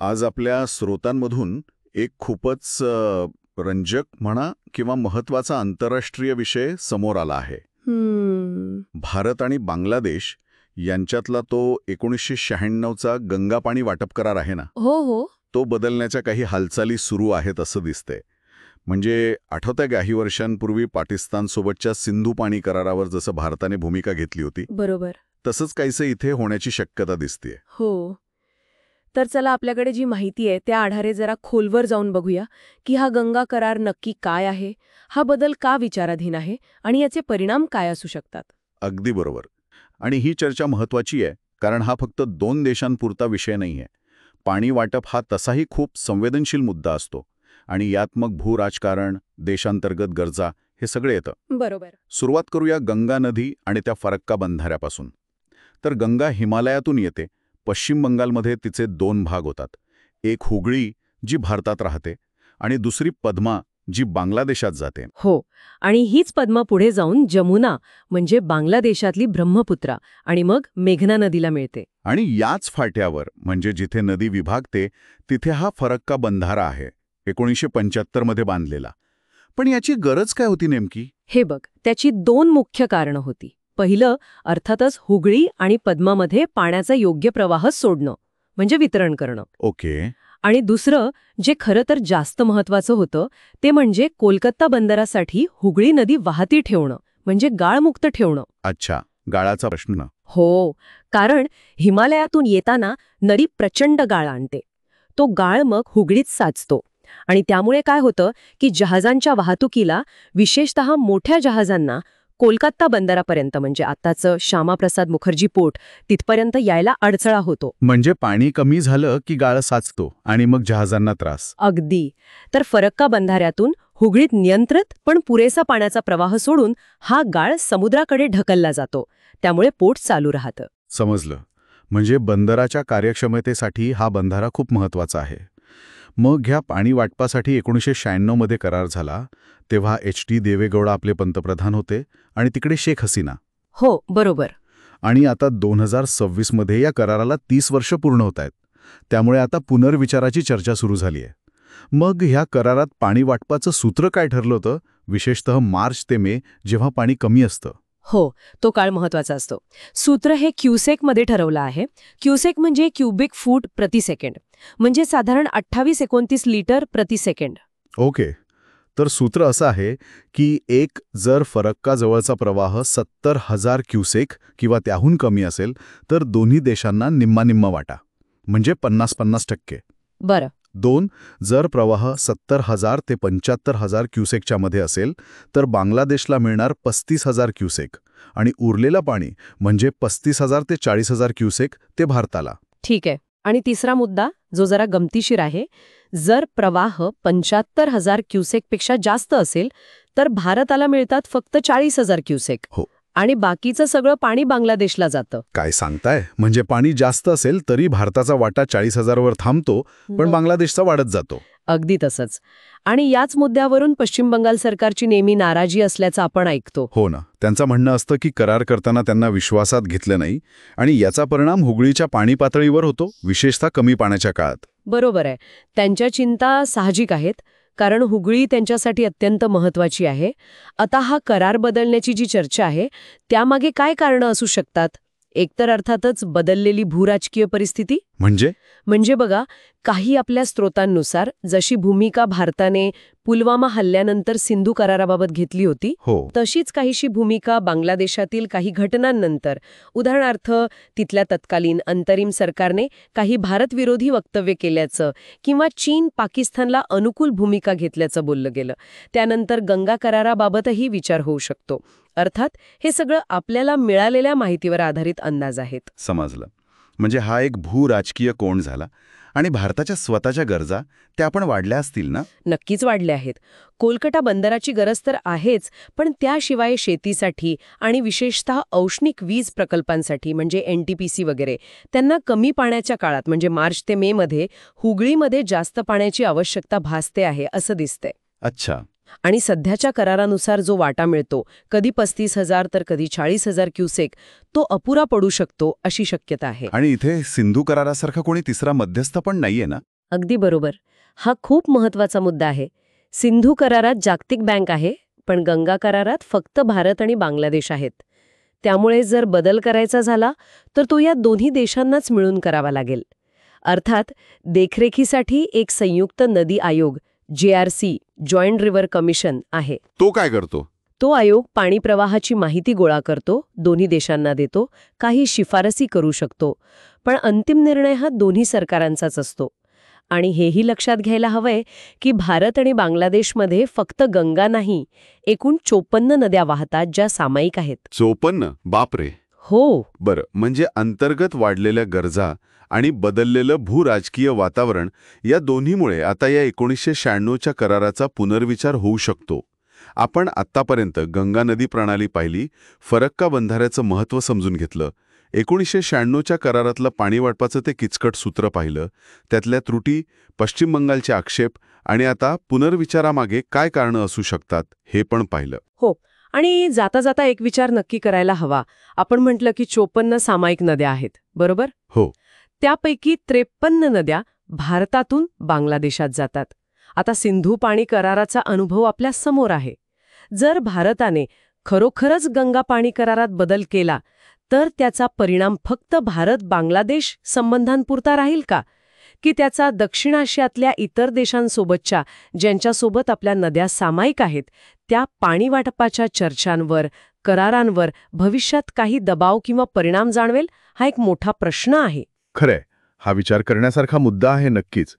आज आपल्या स्रोतांमधून एक खूपच रंजक म्हणा किंवा महत्वाचा आंतरराष्ट्रीय विषय समोर आला आहे. भारत आणि बांगलादेश यांच्यातला तो 1996चा गंगा पाणी वाटप करार आहे ना, हो हो. तो बदलण्याच्या काही हालचाली सुरू आहेत असं दिसतंय. म्हणजे आठवतंय काही वर्षांपूर्वी पाकिस्तानसोबतच्या सिंधू पाणी करारावर जसं भारताने भूमिका घेतली होती, बरोबर. तसंच काहीसं इथे होण्याची शक्यता दिसतेय. हो. तर चला आपल्याकडे जी माहिती आहे त्या आधारे जरा खोलवर जाऊन बघूया की हा गंगा करार नक्की काय आहे, हा बदल का विचाराधीन आहे आणि याचे परिणाम काय असू शकतात. अगदी बरोबर. आणि ही चर्चा महत्वाची आहे, कारण हा फक्त 2 देशांपुरता विषय नाहीये. पाणी वाटप हा तसाही खूप संवेदनशील मुद्दा असतो आणि यात मग भूराजकारण, देशांतर्गत गरजा हे सगळे येतं. बरोबर. सुरुवात करूया गंगा नदी आणि त्या फरक्का बंधाऱ्यापासून. तर गंगा हिमालयातून येते. पश्चिम बंगालमध्ये तिचे 2 भाग होतात. एक हुगळी, जी भारतात राहते, आणि दुसरी पद्मा, जी बांगलादेशात जाते. हो. आणि हीच पद्मा पुढे जाऊन जमुना म्हणजे बांगलादेशातली ब्रह्मपुत्रा आणि मग मेघना नदीला मिळते. आणि याच फाट्यावर म्हणजे जिथे नदी विभागते तिथे हा फरक्का बंधारा आहे, 1975 मध्ये बांधलेला. पण याची गरज काय होती नेमकी? हे बघ, त्याची 2 मुख्य कारणं होती. पहिलं अर्थातच हुगळी आणि पद्मामध्ये पाण्याचा योग्य प्रवाह सोडणं म्हणजे वितरण करणं. ओके. आणि दुसरं जे खरं तर जास्त महत्वाचं होतं ते म्हणजे कोलकाता बंदरासाठी हुगळी नदी वाहती ठेवणं म्हणजे गाळमुक्त ठेवणं. अच्छा, गाळाचा प्रश्न. हो, कारण हिमालयातून येताना नदी प्रचंड गाळ आणते. तो गाळ मग हुगळीत साचतो आणि त्यामुळे काय होतं की जहाजांच्या वाहतुकीला, विशेषतः मोठ्या जहाजांना कोलकाता बंदरापर्यंत म्हणजे आताचं श्यामाप्रसाद मुखर्जी पोर्ट तिथपर्यंत यायला अडथळा होतो. म्हणजे पाणी कमी झालं की गाळ साचतो आणि मग जहाजांना त्रास. अगदी. तर फरक्का बंधाऱ्यातून हुगळीत नियंत्रित पण पुरेसा पाण्याचा प्रवाह सोडून हा गाळ समुद्राकडे ढकलला जातो. त्यामुळे पोर्ट चालू राहतं. समजलं. म्हणजे बंदराच्या कार्यक्षमतेसाठी हा बंधारा खूप महत्वाचा आहे. मग ह्या पाणी वाटपासाठी 1996 मध्ये करार झाला, तेव्हा HD देवेगौडा आपले पंतप्रधान होते आणि तिकडे शेख हसीना. हो, बरोबर. आणि आता 2026 मध्ये या कराराला 30 वर्ष पूर्ण होत आहेत. त्यामुळे आता पुनर्विचाराची चर्चा सुरू झाली आहे. मग ह्या करारात पाणी वाटपाचं सूत्र काय ठरलं होतं, विशेषतः मार्च ते मे जेव्हा पाणी कमी असतं? हो, तो काळ महत्वाचा असतो. सूत्र हे क्युसेकमध्ये ठरवलं आहे. क्युसेक म्हणजे क्युबिक फूट प्रति सेकंड, म्हणजे साधारण 28-29 लिटर प्रति सेकंड. ओके. तर सूत्र असं आहे की जर फरक्का जवळचा प्रवाह 70,000 क्युसेक किंवा त्याहून कमी असेल तर दोन्ही देशांना निम्मा वाटा, म्हणजे 50-50%. बरं. 2, जर प्रवाह 70,000 ते 75,000 क्युसेकच्या मध्ये असेल तर बांगलादेशला मिळणार 35,000 क्युसेक आणि उरलेलं पाणी म्हणजे 35,000 ते 40,000 क्युसेक ते भारताला. ठीक आहे. आणि तिसरा मुद्दा जो जरा गमतीशीर आहे, जर प्रवाह 75,000 क्युसेकपेक्षा जास्त असेल तर भारताला मिळतात फक्त 40,000 क्युसेक. हो. आणि बाकीचं सगळं पाणी बांगलादेशला जातं. काय सांगताय? म्हणजे पाणी जास्त असेल तरी भारताचा वाटा 40,000 वर थांबतो, पण बांगलादेशचा वाढत जातो. अगदी तसंच. आणि याच मुद्द्यावरून पश्चिम बंगाल सरकारची नेहमी नाराजी असल्याचं आपण ऐकतो. हो ना. त्यांचं म्हणणं असतं की करार करताना त्यांना विश्वासात घेतलं नाही आणि याचा परिणाम हुगळीच्या पाणी पातळीवर होतो, विशेषतः कमी पाण्याच्या काळात. बरोबर आहे. त्यांच्या चिंता साहजिक आहेत, कारण हुगळी त्यांच्यासाठी अत्यंत महत्वाची आहे. आता हा करार बदलण्याची जी चर्चा आहे त्यामागे काय कारणं असू शकतात? एकतर अर्थातच बदललेली भूराजकीय परिस्थिती. म्हणजे बघा, काही आपल्या स्रोतांनुसार जशी भूमिका भारताने पुलवामा हल्ल्यानंतर सिंधू कराराबाबत घेतली होती, तशीच काहीशी भूमिका बांगलादेशातील काही घटनांनंतर, उदाहरणार्थ तिथल्या तत्कालीन अंतरिम सरकारने काही भारतविरोधी वक्तव्य केल्याचं किंवा चीन पाकिस्तानला अनुकूल भूमिका घेतल्याचं बोललं गेलं. त्यानंतर गंगा कराराबाबतही विचार होऊ शकतो. अर्थात हे सगळं आपल्याला मिळालेल्या माहितीवर आधारित अंदाज आहेत. समजलं. म्हणजे हा एक भूराजकीय कोन झाला. आणि भारताच्या स्वतःच्या गरजा त्या पण वाढल्या असतील ना? नक्कीच वाढल्या आहेत. कोलकाता बंदराची गरज तर आहेच, पण त्याशिवाय शेतीसाठी आणि विशेषतः औष्णिक वीज प्रकल्पांसाठी म्हणजे NTPC वगैरे त्यांना कमी पाण्याच्या काळात म्हणजे मार्च ते मे मध्ये हुगळीमध्ये जास्त पाण्याची आवश्यकता भासते आहे असं दिसतंय. अच्छा. आणि सध्याच्या करारानुसार जो वाटा मिळतो, कधी 35,000 तर कधी 40,000 क्युसेक, तो अपुरा पडू शकतो अशी शक्यता आहे. आणि इथे सिंधू करारासारखा कोणी तिसरा मध्यस्थ पण नाहीये ना? अगदी बरोबर. हा खूप महत्वाचा मुद्दा आहे. सिंधू करारात जागतिक बँक आहे, पण गंगा करारात फक्त भारत आणि बांगलादेश आहेत. त्यामुळे जर बदल करायचा झाला तर तो या दोन्ही देशांनाच मिळून करावा लागेल. अर्थात देखरेखीसाठी एक संयुक्त नदी आयोग JRC जॉईंट रिव्हर कमिशन आहे. तो काय करतो? तो आयोग पाणी प्रवाहाची माहिती गोळा करतो, दोन्ही देशांना देतो, काही शिफारसी करू शकतो. पण अंतिम निर्णय हा दोन्ही सरकारांचाच असतो. आणि हेही लक्षात घ्यायला हवंय की भारत आणि बांगलादेशमध्ये फक्त गंगा नाही, एकूण 54 नद्या वाहतात ज्या सामायिक आहेत. 54? बापरे. हो. बरं, म्हणजे अंतर्गत वाढलेल्या गरजा आणि बदललेलं भूराजकीय वातावरण या दोन्हीमुळे आता या 1996च्या कराराचा पुनर्विचार होऊ शकतो. आपण आत्तापर्यंत गंगा नदी प्रणाली पाहिली, फरक्का बंधाऱ्याचं महत्त्व समजून घेतलं, 1996च्या करारातलं पाणी वाटपाचं ते किचकट सूत्र पाहिलं, त्यातल्या त्रुटी, पश्चिम बंगालचे आक्षेप आणि आता पुनर्विचारामागे काय कारणं असू शकतात हे पण पाहिलं. हो. आणि जाता जाता एक विचार नक्की करायला हवा. आपण म्हटलं की 54 सामायिक नद्या आहेत, बरोबर? हो. त्यापैकी 53 नद्या भारतातून बांगलादेशात जातात. आता सिंधू पाणी कराराचा अनुभव आपल्या समोर आहे. जर भारताने खरोखरच गंगा पाणी करारात बदल केला तर त्याचा परिणाम फक्त भारत-बांगलादेश संबंधांपुरता राहील का? की त्याचा दक्षिण आशियातल्या इतर देशांसोबतच्या, ज्यांच्यासोबत आपल्या नद्या सामायिक आहेत, त्या पाणी वाटपाच्या चर्चांवर, करारांवर भविष्यात काही दबाव किंवा परिणाम जाणवेल? हा एक मोठा प्रश्न आहे. खरंय, हा विचार करण्यासारखा मुद्दा आहे नक्कीच.